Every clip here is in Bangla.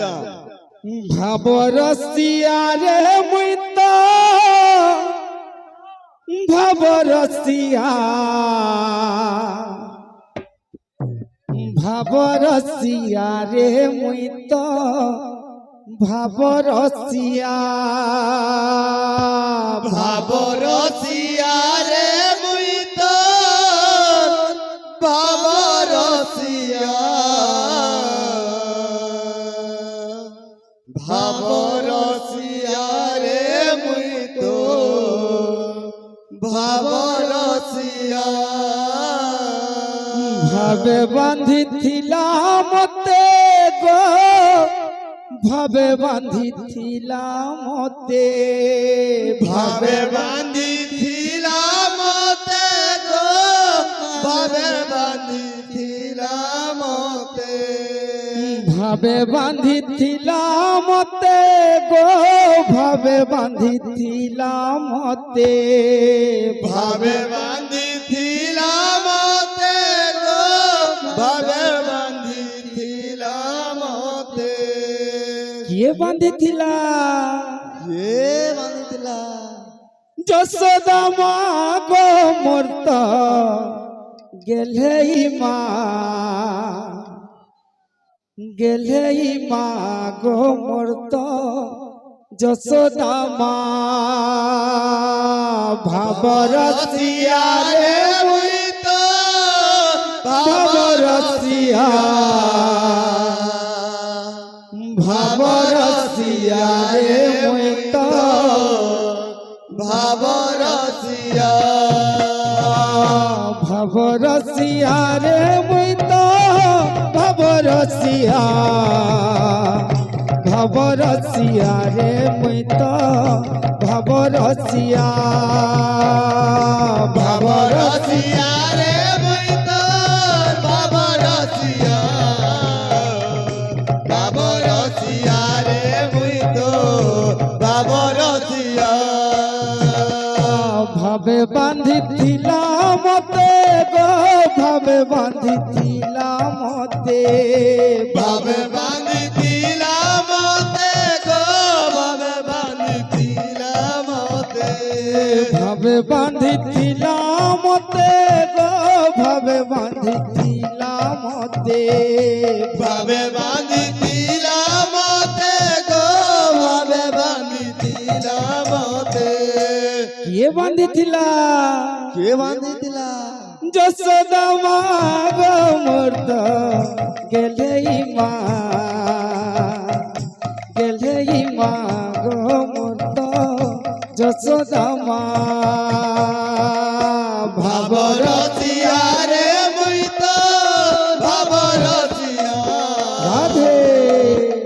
আচ্ছা ভাবরসিয়া রে মুই তো ভাবরসিয়া ভাবরসিয়া রে মুই তো ভাবরসিয়া ভাবরসিয়া রে মুই তো ভাবরসিয়া ভাবরসিয়া রে মুই তো ভাবরসিয়া ভাবে বাঁধিছিলাম মতে গো ভাবে বাঁধিছিলাম মতে ভাবে বাঁধিছিলাম মতে গো ভাবে বাঁধিছিলাম মতে ভাবে বাঁধিছিলাম মতে গো ভাবে বাঁধিছিলাম মতে ভাবে বাঁধিছিলাম মতে গো ভাবে বাঁধিছিলাম মতে কে বাঁধিছিলা কে বাঁধিছিলা যশোদা মা গো মোর তো গেলেই মা গো মোর তো যশোদা মা ভাবরসিয়া রে মুই তো ভাবরসিয়া ভাবরসিয়া রে মুই তো ভাবরসিয়া ভাবরসিয়া রে মুই তো ভাবরসিয়া ভাবরসিয়া রে মুই তো ভাবরসিয়া ভাবরসিয়া রে মুই তো ভাবরসিয়া ভাবরসিয়া রে মুই তো ভাবরসিয়া ভাবে বাঁধিছিলাম মতে গো ভাবে বাঁধিছিলাম মতে ভাবে বাঁধিছিলাম মতে গো ভাবে বাঁধিছিলাম মতে ভাবে বাঁধিছিলাম মতে গো ভাবে বাঁধিছিলাম মতে ভাবে বাঁধিছিলাম মতে গো ভাবে বাঁধিছিলাম মতে কে বাঁধিছিলা কে বাঁধিছিলা যশোদা মা গো মোর তো গেলেই মা গো মোর তো যশোদা মা ভাবরসিয়া রে মুই তো ভাবরসিয়া রাধে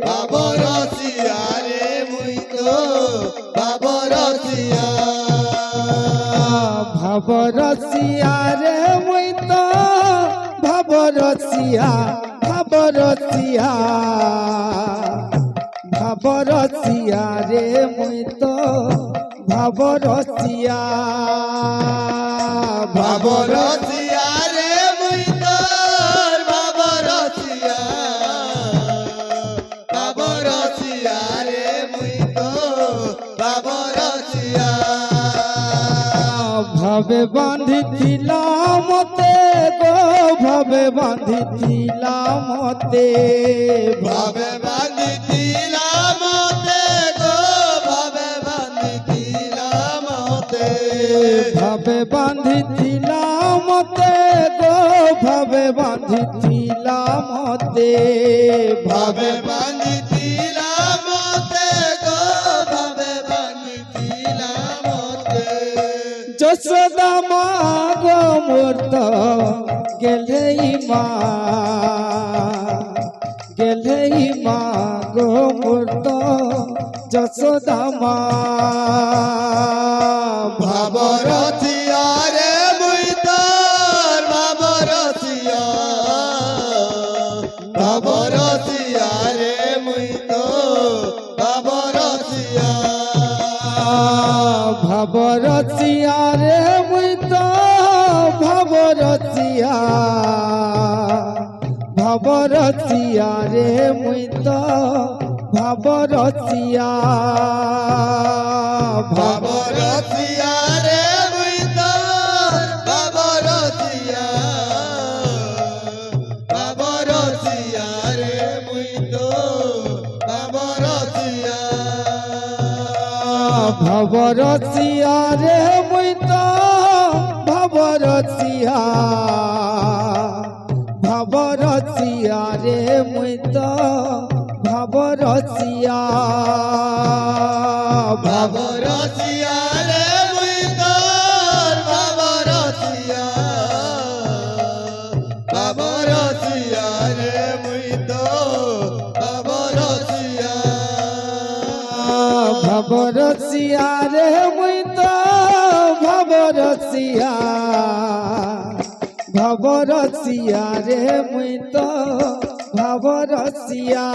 ভাবরসিয়া রে মুই তো ভাবরসিয়া ভাবরসিয়া রে মুই তো ভাবরসিয়া ভাবরসিয়া ভাবরসিয়া রে মুই তো ভাবরসিয়া ভাবরসিয়া রে মুই তো ভাবরসিয়া ভাবরসিয়া রে মুই তো ভাবরসিয়া ভাবে বাঁধিছিলাম মতে গো ভাবে বাঁধিছিলাম মতে ভাবে বাঁধিছিলাম মতে গো ভাবে বাঁধিছিলাম মতে ভাবে বাঁধিছিলাম মতে গো ভাবে বাঁধিছিলাম মতে ভাবে বাঁধিছিলাম মতে গো ভাবে বাঁধিছিলাম মতে যশোদা মা গো মোর তো গেলেই মা গো মোর তো যশোদা মা ভাবরসিয়া রে মুই তোর ভাবরসিয়া ভাবরসিয়া রে মুই তো ভাবরসিয়া ভাবরসিয়া রে মুই তো ভাবরসিয়া ভাবরসিয়া রে মুই তো ভাবরসিয়া ভাবরসিয়া রে মুই তোর ভাবরসিয়া ভাবরসিয়া রে মুই তোর ভাবরসিয়া ভাবরসিয়া রে মুই তো ভাবরসিয়া ভাবরসিয়া রে মুই তো ভাবরসিয়া ভাবরসিয়া রে মুই তোর ভাবরসিয়া ভাবরসিয়া রে মুই তোর ভাবরসিয়া ভাবরসিয়া রে মুই তো ভাবরসিয়া ভাবরসিয়া রে মুই তো ভাবরসিয়া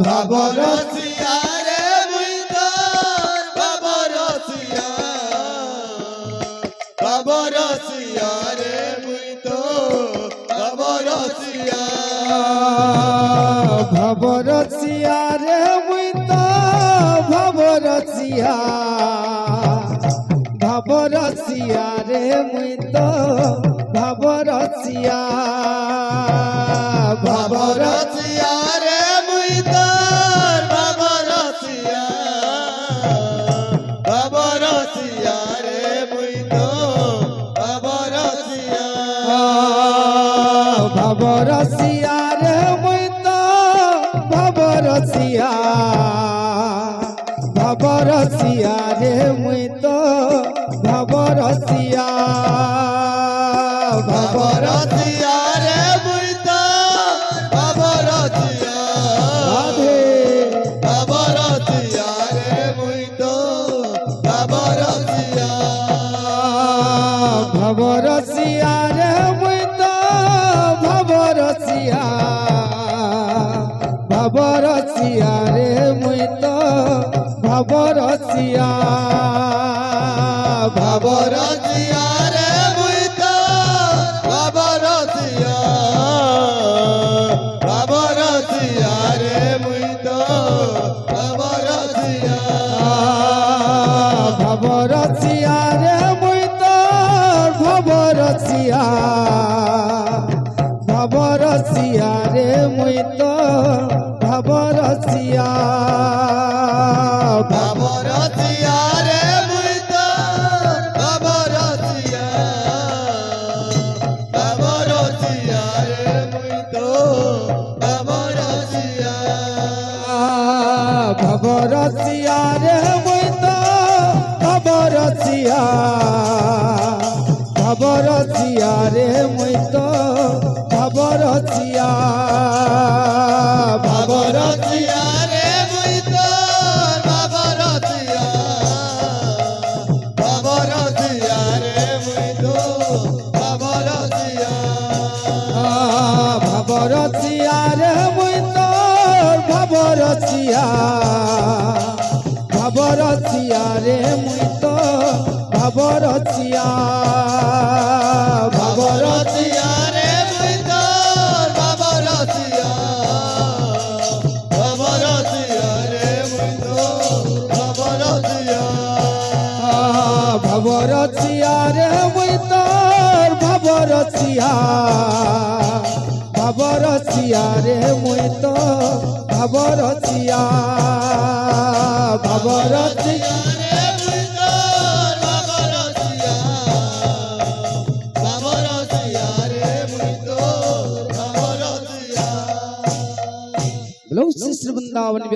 ভাবরসিয়া রে মুই তোর ভাবরসিয়া ভাবরসিয়া রে মুই তোর ভাবরসিয়া ভাবরসিয়া রে মুই তো ভাবরসিয়া ভাবরসিয়া রে মুই তো ভাবরসিয়া ভাবরসিয়া রে মুই তোর ভাবরসিয়া ভাবরসিয়া রে মুই তোর ভাবরসিয়া ভাবরসিয়া রে মুই তো ভাবরসিয়া ভাবরসিয়া রে মুই তো ভাবরসিয়া ভাবরসিয়া রে মুই তোর ভাবরসিয়া রাধে ভাবরসিয়া রে মুই তোর ভাবরসিয়া ভাবরসিয়া রে মুই তো ভাবরসিয়া ভাবরসিয়া রে মুই তো ভাবরসিয়া ভাবরসিয়া রে মুই তোর ভাবরসিয়া ভাবরসিয়া রে মুই তোর ভাবরসিয়া ভাবরসিয়া রে মুই তো ভাবরসিয়া ভাবরসিয়া রে মুই তো ভাবরসিয়া ভাবরসিয়া রে মুই তোর ভাবরসিয়া ভাবরসিয়া রে মুই তোর ভাবরসিয়া ভাবরসিয়া রে মুই তো ভাবরসিয়া ভাবরসিয়া রে মুই তো ভাবরসিয়া ভাবরসিয়া রে মুই তোর ভাবরসিয়া ভাবরসিয়া রে মুই তোর ভাবরসিয়া ভাবরসিয়া রে মুই তো ভাবরসিয়া ভাবরসিয়া রে মুই তো ভাবরসিয়া ভাবরসিয়া রে মুই তোর ভাবরসিয়া ভাবরসিয়া রে মুই তোর ভাবরসিয়া ভাবরসিয়া রে মুই তো ভাবরসিয়া ভাবরসিয়া রে মুই তো ভাবরসিয়া ভাবরসিয়া রে মুই তোর ভাবরসিয়া ভাবরসিয়া রে মুই তোর ভাবরসিয়া বলো শ্রী বৃন্দাবন